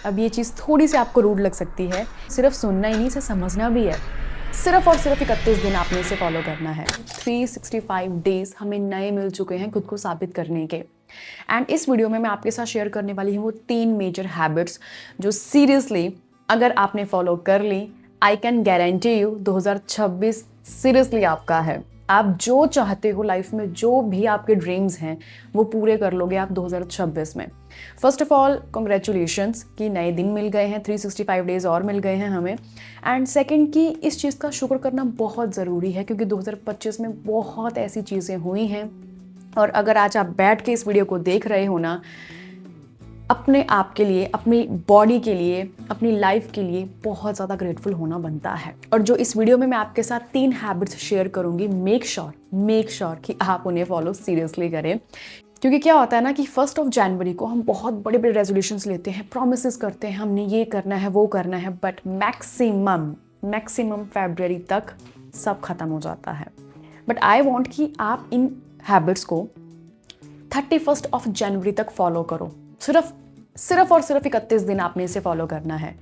अब ये चीज़ थोड़ी सी आपको रूड लग सकती है, सिर्फ सुनना ही नहीं, इसे समझना भी है। सिर्फ और सिर्फ 31 दिन आपने इसे फॉलो करना है। 365 डेज हमें नए मिल चुके हैं खुद को साबित करने के। एंड इस वीडियो में मैं आपके साथ शेयर करने वाली हूँ वो 3 मेजर हैबिट्स जो सीरियसली अगर आपने फॉलो कर ली, I can guarantee you 2026 seriously आपका है। आप जो चाहते हो लाइफ में, जो भी आपके ड्रीम्स हैं वो पूरे कर लोगे आप 2026 में। फर्स्ट ऑफ ऑल कॉन्ग्रेचुलेशंस कि नए दिन मिल गए हैं, 365 डेज और मिल गए हैं हमें। एंड सेकंड कि इस चीज़ का शुक्र करना बहुत ज़रूरी है क्योंकि 2025 में बहुत ऐसी चीज़ें हुई हैं। और अगर आज आप बैठ के इस वीडियो को देख रहे हो ना, अपने आप के लिए, अपनी बॉडी के लिए, अपनी लाइफ के लिए बहुत ज़्यादा ग्रेटफुल होना बनता है। और जो इस वीडियो में मैं आपके साथ 3 हैबिट्स शेयर करूंगी, मेक श्योर कि आप उन्हें फॉलो सीरियसली करें। क्योंकि क्या होता है ना कि 1 जनवरी को हम बहुत बड़े बड़े रेजोल्यूशंस लेते हैं, प्रोमिसेस करते हैं, हमने ये करना है वो करना है, बट मैक्सिमम फरवरी तक सब खत्म हो जाता है। बट आई वॉन्ट कि आप इन हैबिट्स को 31 जनवरी तक फॉलो करो। सिर्फ और सिर्फ 31 दिन आपने इसे फॉलो करना है।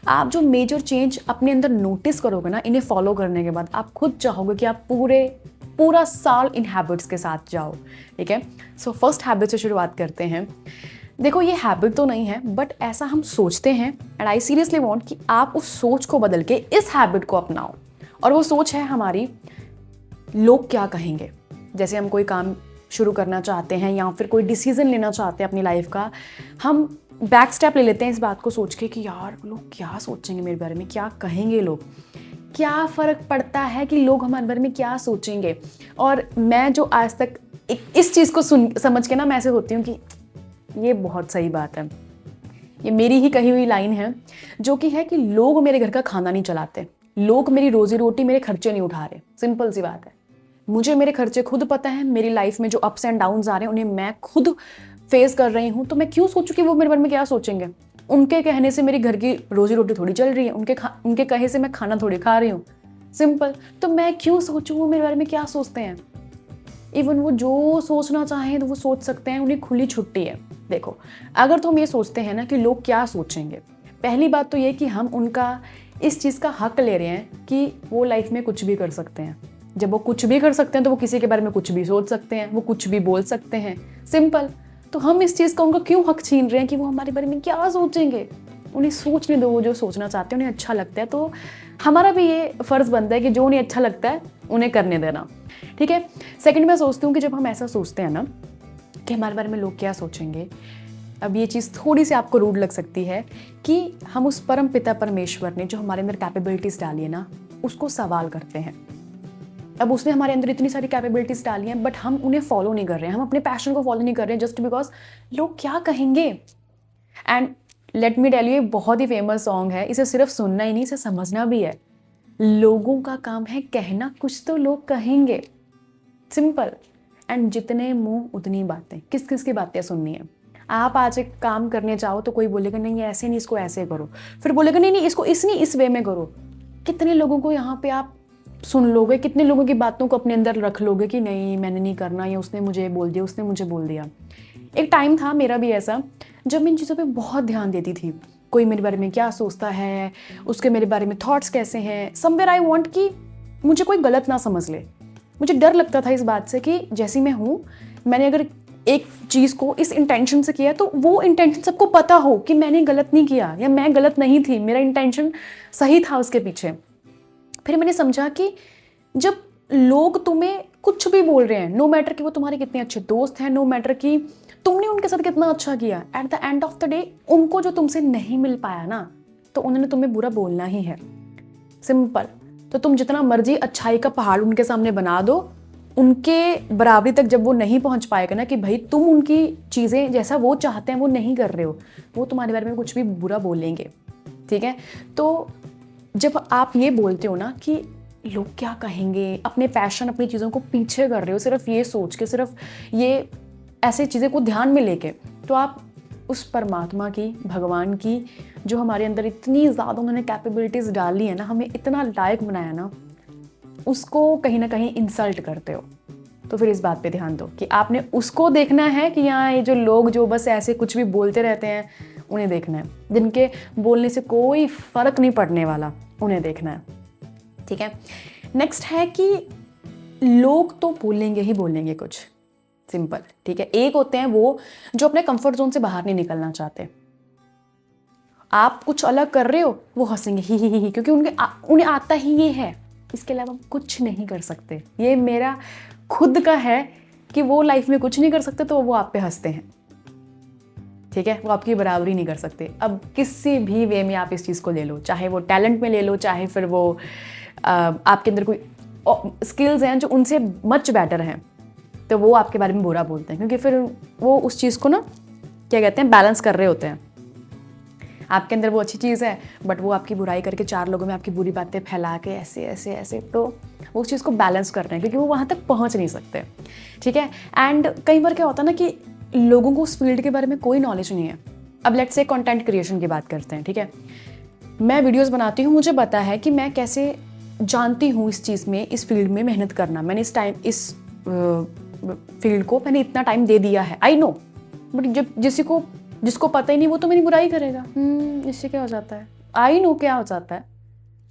आप जो मेजर चेंज अपने अंदर नोटिस करोगे ना इन्हें फॉलो करने के बाद, आप खुद चाहोगे कि आप पूरा साल इन हैबिट्स के साथ जाओ। ठीक है, सो फर्स्ट हैबिट से शुरुआत करते हैं। देखो ये हैबिट तो नहीं है, बट ऐसा हम सोचते हैं एंड आई सीरियसली वांट कि आप उस सोच को बदल के इस हैबिट को अपनाओ। और वो सोच है हमारी, लोग क्या कहेंगे। जैसे हम कोई काम शुरू करना चाहते हैं या फिर कोई डिसीजन लेना चाहते हैं अपनी लाइफ का, हम बैक स्टेप ले लेते हैं इस बात को सोच के कि यार लोग क्या सोचेंगे मेरे बारे में, क्या कहेंगे लोग, क्या फ़र्क पड़ता है कि लोग हमारे बारे में क्या सोचेंगे। और मैं जो आज तक इस चीज़ को समझ के ना मैं ऐसे होती हूँ कि ये बहुत सही बात है, ये मेरी ही कही हुई लाइन है, जो कि है कि लोग मेरे घर का खाना नहीं चलाते, लोग मेरी रोजी रोटी, मेरे खर्चे नहीं उठा रहे। सिंपल सी बात है, मुझे मेरे खर्चे खुद पता है, मेरी लाइफ में जो अप्स एंड डाउन्स आ रहे हैं उन्हें मैं खुद फेस कर रही हूँ। तो मैं क्यों सोचूं कि वो मेरे बारे में क्या सोचेंगे। उनके कहने से मेरी घर की रोजी रोटी थोड़ी चल रही है, उनके कहे से मैं खाना थोड़ी खा रही हूँ। सिंपल। तो मैं क्यों सोचूं वो मेरे बारे में क्या सोचते हैं। इवन वो जो सोचना चाहें तो वो सोच सकते हैं, उन्हें खुली छुट्टी है। देखो, अगर तो हम ये सोचते हैं ना कि लोग क्या सोचेंगे, पहली बात तो ये कि हम उनका इस चीज़ का हक ले रहे हैं कि वो लाइफ में कुछ भी कर सकते हैं। जब वो कुछ भी कर सकते हैं तो वो किसी के बारे में कुछ भी सोच सकते हैं, वो कुछ भी बोल सकते हैं। सिंपल। तो हम इस चीज़ का उनका क्यों हक छीन रहे हैं कि वो हमारे बारे में क्या सोचेंगे। उन्हें सोचने दो, वो जो सोचना चाहते हैं, उन्हें अच्छा लगता है तो हमारा भी ये फ़र्ज़ बनता है कि जो उन्हें अच्छा लगता है उन्हें करने देना। ठीक है। सेकेंड, मैं सोचती हूँ कि जब हम ऐसा सोचते हैं ना कि हमारे बारे में लोग क्या सोचेंगे, अब ये चीज़ थोड़ी सी आपको रूड लग सकती है कि हम उस परम पिता परमेश्वर ने जो हमारे अंदर कैपेबिलिटीज़ डाली है ना, उसको सवाल करते हैं। अब उसने हमारे अंदर इतनी सारी कैपेबिलिटीज़ डाली हैं, बट हम उन्हें फॉलो नहीं कर रहे हैं, हम अपने पैशन को फॉलो नहीं कर रहे हैं जस्ट बिकॉज लोग क्या कहेंगे। And let me tell you, ये बहुत ही फेमस सॉन्ग है, इसे सिर्फ सुनना ही नहीं, इसे समझना भी है। लोगों का काम है कहना, कुछ तो लोग कहेंगे। सिंपल। एंड जितने मुंह उतनी बातें। किस किस की बातें सुननी है। आप आज एक काम करने चाहो तो कोई बोलेगा नहीं ऐसे नहीं, इसको ऐसे करो, फिर बोलेगा नहीं इसको इस वे में करो। कितने लोगों को यहाँ पे आप सुन लोगे, कितने लोगों की बातों को अपने अंदर रख लोगे कि नहीं मैंने नहीं करना, या उसने मुझे बोल दिया, उसने मुझे बोल दिया। एक टाइम था मेरा भी ऐसा जब मैं इन चीज़ों पे बहुत ध्यान देती थी, कोई मेरे बारे में क्या सोचता है, उसके मेरे बारे में थॉट्स कैसे हैं। समवेयर आई वांट कि मुझे कोई गलत ना समझ ले। मुझे डर लगता था इस बात से कि जैसी मैं हूँ, मैंने अगर एक चीज़ को इस इंटेंशन से किया तो वो इंटेंशन सबको पता हो कि मैंने गलत नहीं किया या मैं गलत नहीं थी, मेरा इंटेंशन सही था उसके पीछे। फिर मैंने समझा कि जब लोग तुम्हें कुछ भी बोल रहे हैं, नो मैटर कि वो तुम्हारे कितने अच्छे दोस्त हैं, नो मैटर कि तुमने उनके साथ कितना अच्छा किया, at the end of the day उनको जो तुमसे नहीं मिल पाया ना, तो उन्होंने तुम्हें बुरा बोलना ही है। सिंपल। तो तुम जितना मर्जी अच्छाई का पहाड़ उनके सामने बना दो, उनके बराबरी तक जब वो नहीं पहुंच पाएगा ना कि भाई तुम उनकी चीज़ें जैसा वो चाहते हैं वो नहीं कर रहे हो, वो तुम्हारे बारे में कुछ भी बुरा बोलेंगे। ठीक है। तो जब आप ये बोलते हो ना कि लोग क्या कहेंगे, अपने पैशन, अपनी चीज़ों को पीछे कर रहे हो सिर्फ ये सोच के, सिर्फ ये ऐसे चीज़ें को ध्यान में लेके, तो आप उस परमात्मा की, भगवान की, जो हमारे अंदर इतनी ज़्यादा उन्होंने कैपेबिलिटीज़ डाली है ना, हमें इतना लायक बनाया ना, उसको कहीं ना कहीं इंसल्ट करते हो। तो फिर इस बात पे ध्यान दो कि आपने उसको देखना है कि यहाँ ये जो लोग जो बस ऐसे कुछ भी बोलते रहते हैं उन्हें देखना है। जिनके बोलने से कोई फ़र्क नहीं पड़ने वाला, उन्हें देखना है। ठीक है, नेक्स्ट है कि लोग तो बोलेंगे ही बोलेंगे कुछ, सिंपल। ठीक है, एक होते हैं वो जो अपने कंफर्ट जोन से बाहर नहीं निकलना चाहते। आप कुछ अलग कर रहे हो, वो हंसेंगे ही, क्योंकि उन्हें आता ही ये है, इसके अलावा कुछ नहीं कर सकते। ये मेरा खुद का है कि वो लाइफ में कुछ नहीं कर सकते तो वो आप पे हंसते हैं। ठीक है, वो आपकी बराबरी नहीं कर सकते। अब किसी भी वे में आप इस चीज़ को ले लो, चाहे वो टैलेंट में ले लो, चाहे फिर वो आपके अंदर कोई स्किल्स हैं जो उनसे मच बेटर हैं, तो वो आपके बारे में बुरा बोलते हैं, क्योंकि फिर वो उस चीज़ को ना क्या कहते हैं, बैलेंस कर रहे होते हैं। आपके अंदर वो अच्छी चीज़ है, बट वो आपकी बुराई करके 4 लोगों में आपकी बुरी बातें फैला के ऐसे ऐसे ऐसे, तो वो उस चीज़ को बैलेंस कर रहे हैं, क्योंकि वो वहाँ तक पहुँच नहीं सकते। ठीक है, एंड कई बार क्या होता है ना कि लोगों को उस फील्ड के बारे में कोई नॉलेज नहीं है। अब लेट्स से कंटेंट क्रिएशन की बात करते हैं। ठीक है, मैं वीडियोस बनाती हूँ, मुझे पता है कि मैं कैसे जानती हूँ इस चीज़ में, इस फील्ड में मेहनत करना। मैंने इस फील्ड को मैंने इतना टाइम दे दिया है, आई नो। बट जब जिसको पता ही नहीं, वो तो मेरी बुराई करेगा। इससे क्या हो जाता है, आई नो क्या हो जाता है,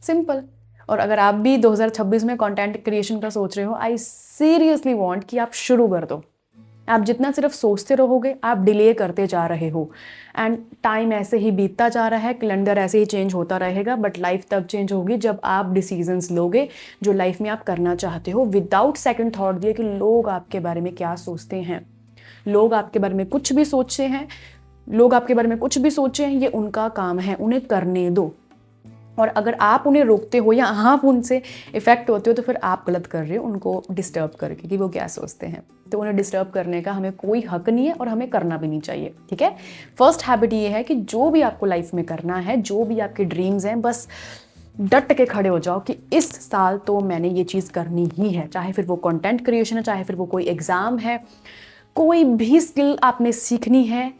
सिंपल। और अगर आप भी 2026 में कंटेंट क्रिएशन का सोच रहे हो, आई सीरियसली वांट कि आप शुरू कर दो। आप जितना सिर्फ सोचते रहोगे, आप डिले करते जा रहे हो, एंड टाइम ऐसे ही बीतता जा रहा है, कैलेंडर ऐसे ही चेंज होता रहेगा। बट लाइफ तब चेंज होगी जब आप डिसीजंस लोगे जो लाइफ में आप करना चाहते हो, विदाउट सेकंड थॉट दिए कि लोग आपके बारे में क्या सोचते हैं। लोग आपके बारे में कुछ भी सोचते हैं, लोग आपके बारे में कुछ भी सोचें, ये उनका काम है, उन्हें करने दो। और अगर आप उन्हें रोकते हो या आप उनसे इफेक्ट होते हो, तो फिर आप गलत कर रहे हो उनको डिस्टर्ब करके कि वो क्या सोचते हैं। तो उन्हें डिस्टर्ब करने का हमें कोई हक नहीं है और हमें करना भी नहीं चाहिए। ठीक है, फर्स्ट हैबिट ये है कि जो भी आपको लाइफ में करना है, जो भी आपके ड्रीम्स हैं, बस डट के खड़े हो जाओ कि इस साल तो मैंने ये चीज़ करनी ही है। चाहे फिर वो कंटेंट क्रिएशन है, चाहे फिर वो कोई एग्ज़ाम है, कोई भी स्किल आपने सीखनी है,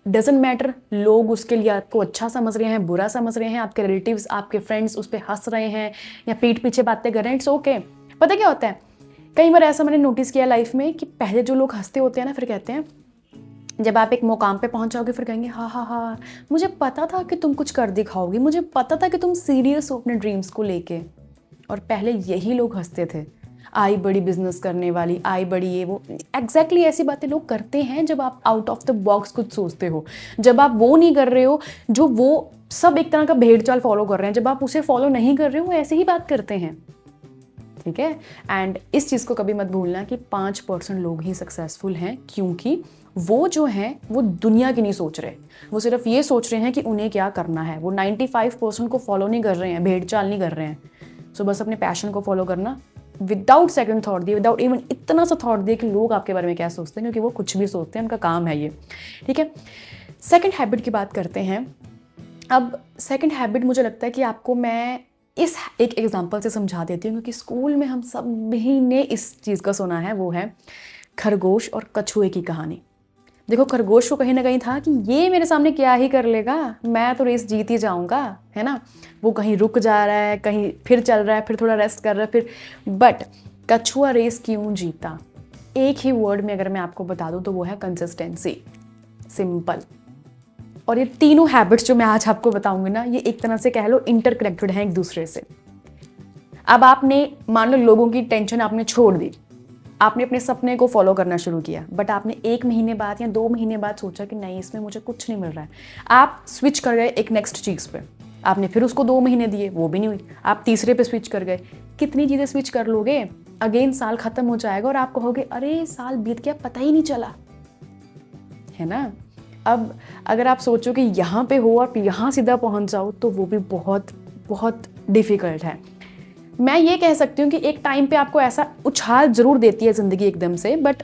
डजेंट मैटर। लोग उसके लिए आपको अच्छा समझ रहे हैं, बुरा समझ रहे हैं, आपके रिलेटिव्स, आपके फ्रेंड्स उस पर हंस रहे हैं या पीठ पीछे बातें कर रहे हैं, इट्स ओके। पता क्या होता है, कई बार ऐसा मैंने नोटिस किया लाइफ में कि पहले जो लोग हंसते होते हैं ना, फिर कहते हैं, जब आप एक मुकाम पे पहुंच जाओगे, फिर कहेंगे हाँ हाँ हाँ, मुझे पता था कि तुम कुछ कर दिखाओगी, मुझे पता था कि तुम सीरियस हो अपने ड्रीम्स को लेके। और पहले यही लोग हंसते थे, आई बड़ी बिजनेस करने वाली, आई बड़ी ये वो। एग्जैक्टली ऐसी बातें लोग करते हैं जब आप आउट ऑफ द बॉक्स कुछ सोचते हो, जब आप वो नहीं कर रहे हो जो वो सब एक तरह का भेड़ चाल फॉलो कर रहे हैं, जब आप उसे फॉलो नहीं कर रहे हो, वो ऐसे ही बात करते हैं। ठीक है, एंड इस चीज़ को कभी मत भूलना कि 5% लोग ही सक्सेसफुल हैं, क्योंकि वो जो हैं वो दुनिया की नहीं सोच रहे, वो सिर्फ ये सोच रहे हैं कि उन्हें क्या करना है। वो 95% को फॉलो नहीं कर रहे हैं, भेड़ चाल नहीं कर रहे हैं। सो बस अपने पैशन को फॉलो करना विदाउट सेकंड थॉट दिए, विदाउट इवन इतना सा थॉट दिए कि लोग आपके बारे में क्या सोचते हैं, क्योंकि वो कुछ भी सोचते हैं, उनका काम है ये। ठीक है, सेकंड हैबिट की बात करते हैं। अब सेकंड हैबिट मुझे लगता है कि आपको मैं इस एक एग्जांपल से समझा देती हूँ, क्योंकि स्कूल में हम सब भी ने इस चीज़ का सुना है। वो है खरगोश और कछुए की कहानी। देखो, खरगोश को कहीं ना कहीं था कि ये मेरे सामने क्या ही कर लेगा, मैं तो रेस जीत ही जाऊंगा, है ना। वो कहीं रुक जा रहा है, कहीं फिर चल रहा है, फिर थोड़ा रेस्ट कर रहा है, फिर बट कछुआ रेस क्यों जीता? एक ही वर्ड में अगर मैं आपको बता दूं तो वो है कंसिस्टेंसी, सिंपल। और ये तीनों हैबिट्स जो मैं आज आपको बताऊंगी ना, ये एक तरह से कह लो इंटरकनेक्टेड हैं एक दूसरे से। अब आपने मान लो लोगों की टेंशन आपने छोड़ दी, आपने अपने सपने को फॉलो करना शुरू किया, बट आपने 1 महीने बाद या 2 महीने बाद सोचा कि नहीं, इसमें मुझे कुछ नहीं मिल रहा है। आप स्विच कर गए एक नेक्स्ट चीज़ पे, आपने फिर उसको 2 महीने दिए, वो भी नहीं हुई, आप तीसरे पे स्विच कर गए। कितनी चीज़ें स्विच कर लोगे? अगेन साल खत्म हो जाएगा और आप कहोगे अरे साल बीत गया, पता ही नहीं चला, है ना। अब अगर आप सोचो कि यहाँ पे हो और यहाँ सीधा पहुँच जाओ, तो वो भी बहुत बहुत डिफ़िकल्ट है। मैं ये कह सकती हूँ कि एक टाइम पे आपको ऐसा उछाल जरूर देती है ज़िंदगी एकदम से, बट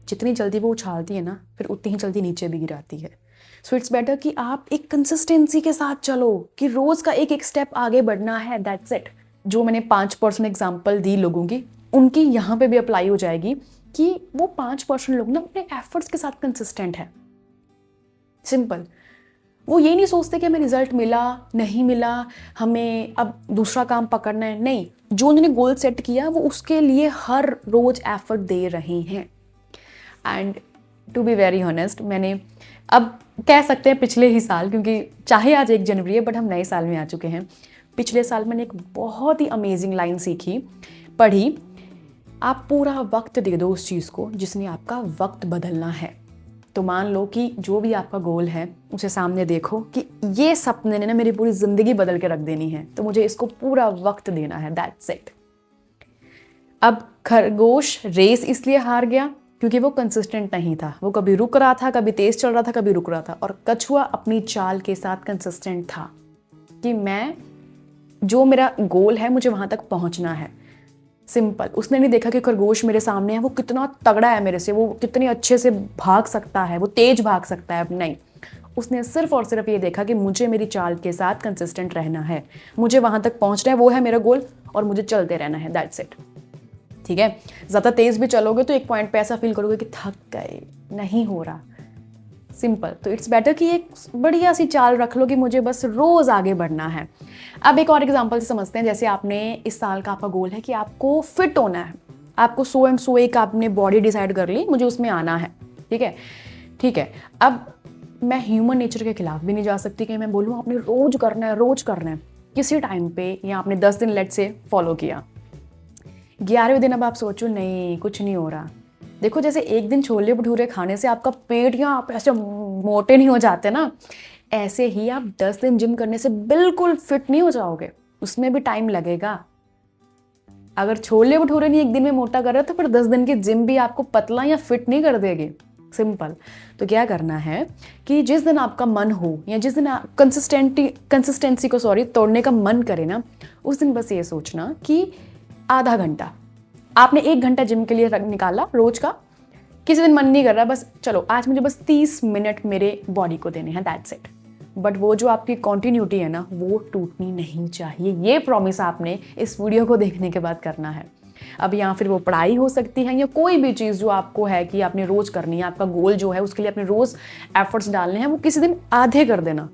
जितनी जल्दी वो उछालती है ना, फिर उतनी ही जल्दी नीचे भी गिराती है। सो इट्स बेटर कि आप एक कंसिस्टेंसी के साथ चलो, कि रोज़ का एक एक स्टेप आगे बढ़ना है, दैट्स इट। जो मैंने 5% एग्जाम्पल दी लोगों की, उनकी यहाँ पे भी अप्लाई हो जाएगी कि वो 5% लोग ना अपने एफर्ट्स के साथ कंसिस्टेंट है, सिंपल। वो ये नहीं सोचते कि हमें रिजल्ट मिला नहीं मिला, हमें अब दूसरा काम पकड़ना है, नहीं। जो उन्होंने गोल सेट किया वो उसके लिए हर रोज एफर्ट दे रहे हैं। And to be very honest, मैंने अब कह सकते हैं पिछले ही साल, क्योंकि चाहे आज 1 जनवरी है बट हम नए साल में आ चुके हैं। पिछले साल मैंने एक बहुत ही अमेजिंग लाइन सीखी, पढ़ी, आप पूरा वक्त दे दो उस चीज़ को जिसने आपका वक्त बदलना है। तो मान लो कि जो भी आपका गोल है उसे सामने देखो कि ये सपने ने ना मेरी पूरी ज़िंदगी बदल के रख देनी है, तो मुझे इसको पूरा वक्त देना है, दैट्स इट। अब खरगोश रेस इसलिए हार गया क्योंकि वो कंसिस्टेंट नहीं था, वो कभी रुक रहा था, कभी तेज चल रहा था, कभी रुक रहा था। और कछुआ अपनी चाल के साथ कंसिस्टेंट था कि मैं जो मेरा गोल है मुझे वहां तक पहुंचना है, सिंपल। उसने नहीं देखा कि खरगोश मेरे सामने है, वो कितना तगड़ा है मेरे से, वो कितने अच्छे से भाग सकता है, वो तेज भाग सकता है। नहीं, उसने सिर्फ और सिर्फ ये देखा कि मुझे मेरी चाल के साथ कंसिस्टेंट रहना है, मुझे वहां तक पहुंचना है, वो है मेरा गोल और मुझे चलते रहना है, दैट्स इट। ठीक है, ज़्यादा तेज भी चलोगे तो एक पॉइंट पे ऐसा फील करोगे कि थक गए, नहीं हो रहा, सिंपल। तो इट्स बेटर कि एक बढ़िया सी चाल रख लो कि मुझे बस रोज़ आगे बढ़ना है। अब एक और एग्जांपल से समझते हैं। जैसे आपने इस साल का आपका गोल है कि आपको फिट होना है, आपको सो एंड सो एक आपने बॉडी डिसाइड कर ली, मुझे उसमें आना है, ठीक है, ठीक है। अब मैं ह्यूमन नेचर के खिलाफ भी नहीं जा सकती कि मैं बोलूँ आपने रोज़ करना है, रोज़ करना है। किसी टाइम पे या आपने 10 दिन लेट से फॉलो किया, 11वें दिन अब आप सोचो नहीं कुछ नहीं हो रहा। देखो, जैसे एक दिन छोले भटूरे खाने से आपका पेट या आप ऐसे मोटे नहीं हो जाते ना, ऐसे ही आप 10 दिन जिम करने से बिल्कुल फिट नहीं हो जाओगे, उसमें भी टाइम लगेगा। अगर छोले भटूरे नहीं एक दिन में मोटा कर रहे तो फिर 10 दिन की जिम भी आपको पतला या फिट नहीं कर देगी, सिंपल। तो क्या करना है कि जिस दिन आपका मन हो या जिस दिन कंसिस्टेंसी को तोड़ने का मन करे ना, उस दिन बस ये सोचना कि आधा घंटा, आपने 1 घंटा जिम के लिए निकाला रोज का, किसी दिन मन नहीं कर रहा, बस चलो आज मुझे बस 30 मिनट मेरे बॉडी को देने हैं, दैट्स इट। बट वो जो आपकी कॉन्टिन्यूटी है ना, वो टूटनी नहीं चाहिए। ये प्रॉमिस आपने इस वीडियो को देखने के बाद करना है। अब या फिर वो पढ़ाई हो सकती है या कोई भी चीज़ जो आपको है कि आपने रोज़ करनी है, आपका गोल जो है उसके लिए आपने रोज़ एफर्ट्स डालने हैं, वो किसी दिन आधे कर देना,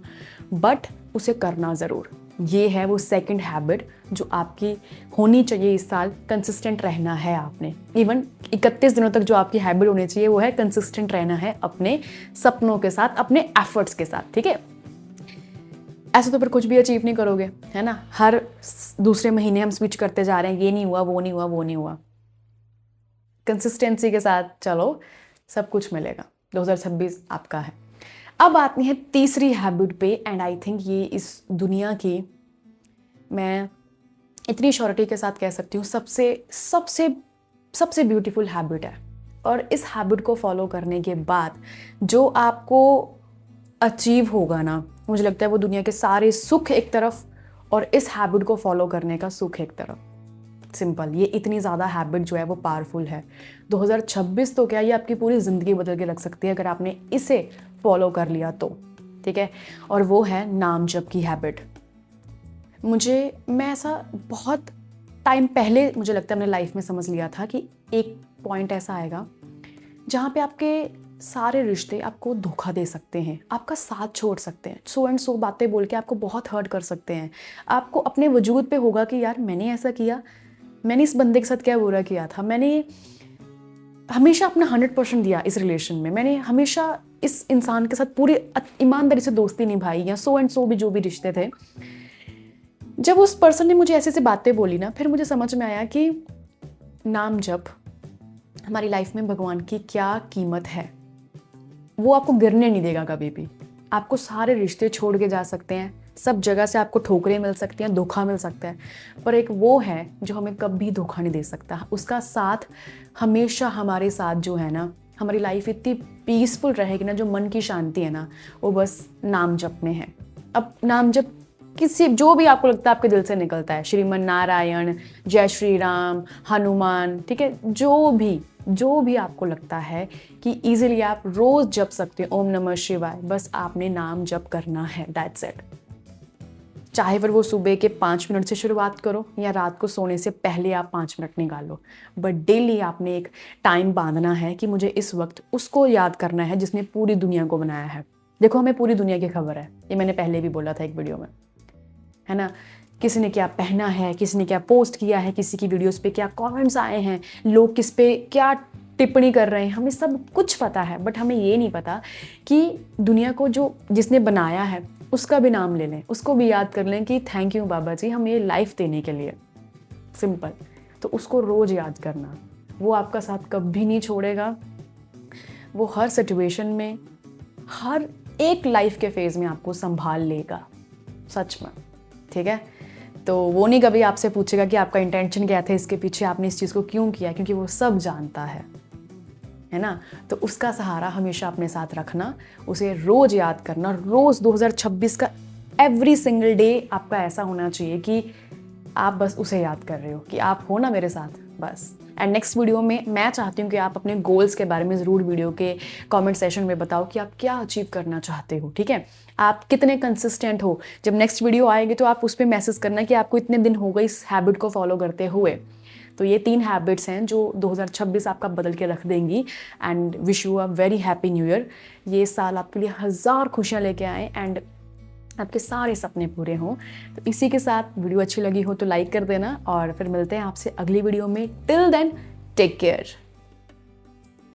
बट उसे करना ज़रूर। ये है वो सेकंड हैबिट जो आपकी होनी चाहिए इस साल। कंसिस्टेंट रहना है आपने, इवन 31 दिनों तक जो आपकी हैबिट होनी चाहिए वो है कंसिस्टेंट रहना है अपने सपनों के साथ, अपने एफर्ट्स के साथ, ठीक है। ऐसे तो फिर कुछ भी अचीव नहीं करोगे, है ना। हर दूसरे महीने हम स्विच करते जा रहे हैं, ये नहीं हुआ, वो नहीं हुआ, वो नहीं हुआ। कंसिस्टेंसी के साथ चलो, सब कुछ मिलेगा। 2026 आपका है। अब आती है तीसरी हैबिट पे, एंड आई थिंक ये इस दुनिया की, मैं इतनी श्योरिटी के साथ कह सकती हूँ, सबसे सबसे सबसे ब्यूटीफुल हैबिट है। और इस हैबिट को फॉलो करने के बाद जो आपको अचीव होगा ना, मुझे लगता है वो दुनिया के सारे सुख एक तरफ और इस हैबिट को फॉलो करने का सुख एक तरफ। सिंपल, ये इतनी ज़्यादा हैबिट जो है वो पावरफुल है। 2026 तो क्या, ये आपकी पूरी ज़िंदगी बदल के रख सकती है अगर आपने इसे फॉलो कर लिया तो, ठीक है। और वो है नाम जप की हैबिट। मैं ऐसा बहुत टाइम पहले मुझे लगता है अपने लाइफ में समझ लिया था कि एक पॉइंट ऐसा आएगा जहाँ पे आपके सारे रिश्ते आपको धोखा दे सकते हैं, आपका साथ छोड़ सकते हैं, सो एंड सो बातें बोल के आपको बहुत हर्ट कर सकते हैं। आपको अपने वजूद पे होगा कि यार मैंने ऐसा किया, मैंने इस बंदे के साथ क्या बुरा किया था, मैंने हमेशा अपना 100% दिया इस रिलेशन में, मैंने हमेशा इस इंसान के साथ पूरी ईमानदारी से दोस्ती निभाई, या सो एंड सो भी जो भी रिश्ते थे। जब उस पर्सन ने मुझे ऐसे ऐसे बातें बोली ना, फिर मुझे समझ में आया कि नाम जप हमारी लाइफ में भगवान की क्या कीमत है। वो आपको गिरने नहीं देगा कभी भी। आपको सारे रिश्ते छोड़ के जा सकते हैं, सब जगह से आपको ठोकरें मिल सकती हैं, धोखा मिल सकता है, पर एक वो है जो हमें कभी धोखा नहीं दे सकता। उसका साथ हमेशा हमारे साथ जो है ना, हमारी लाइफ इतनी पीसफुल रहेगी ना, जो मन की शांति है ना, वो बस नाम जप में है। अब नाम जप किसी जो भी आपको लगता है आपके दिल से निकलता है, श्रीमन नारायण, जय श्री राम, हनुमान, ठीक है, जो भी आपको लगता है कि इजीली आप रोज जप सकते हो, ओम नमः शिवाय, बस आपने नाम जप करना है, दैट्स इट। चाहे फिर वो सुबह के 5 मिनट से शुरुआत करो या रात को सोने से पहले आप 5 मिनट निकालो, बट डेली आपने एक टाइम बांधना है कि मुझे इस वक्त उसको याद करना है जिसने पूरी दुनिया को बनाया है। देखो, हमें पूरी दुनिया की खबर है, ये मैंने पहले भी बोला था एक वीडियो में, है ना। किसी ने क्या पहना है, किसी ने क्या पोस्ट किया है, किसी की वीडियोस पे क्या कमेंट्स आए हैं, लोग किस पे क्या टिप्पणी कर रहे हैं, हमें सब कुछ पता है, बट हमें ये नहीं पता कि दुनिया को जो जिसने बनाया है उसका भी नाम ले लें, उसको भी याद कर लें कि थैंक यू बाबा जी हमें ये लाइफ देने के लिए। सिंपल। तो उसको रोज़ याद करना, वो आपका साथ कभी नहीं छोड़ेगा। वो हर सिचुएशन में, हर एक लाइफ के फेज़ में आपको संभाल लेगा, सच में। ठीक है, तो वो नहीं कभी आपसे पूछेगा कि आपका इंटेंशन क्या था, इसके पीछे आपने इस चीज़ को क्यों किया, क्योंकि वो सब जानता है ना। तो उसका सहारा हमेशा अपने साथ रखना, उसे रोज़ याद करना। रोज़ 2026 का एवरी सिंगल डे आपका ऐसा होना चाहिए कि आप बस उसे याद कर रहे हो कि आप हो ना मेरे साथ, बस। एंड नेक्स्ट वीडियो में मैं चाहती हूँ कि आप अपने गोल्स के बारे में ज़रूर वीडियो के कमेंट सेशन में बताओ कि आप क्या अचीव करना चाहते हो। ठीक है, आप कितने कंसिस्टेंट हो। जब नेक्स्ट वीडियो आएगी तो आप उस पर मैसेज करना कि आपको इतने दिन हो गए इस हैबिट को फॉलो करते हुए। तो ये 3 हैबिट्स हैं जो 2026 आपका बदल के रख देंगी। And wish you a very happy new year. ये साल आपके लिए 1000 खुशियाँ लेके आएँ एंड आपके सारे सपने पूरे हों। तो इसी के साथ वीडियो अच्छी लगी हो तो लाइक कर देना, और फिर मिलते हैं आपसे अगली वीडियो में। Till then take care.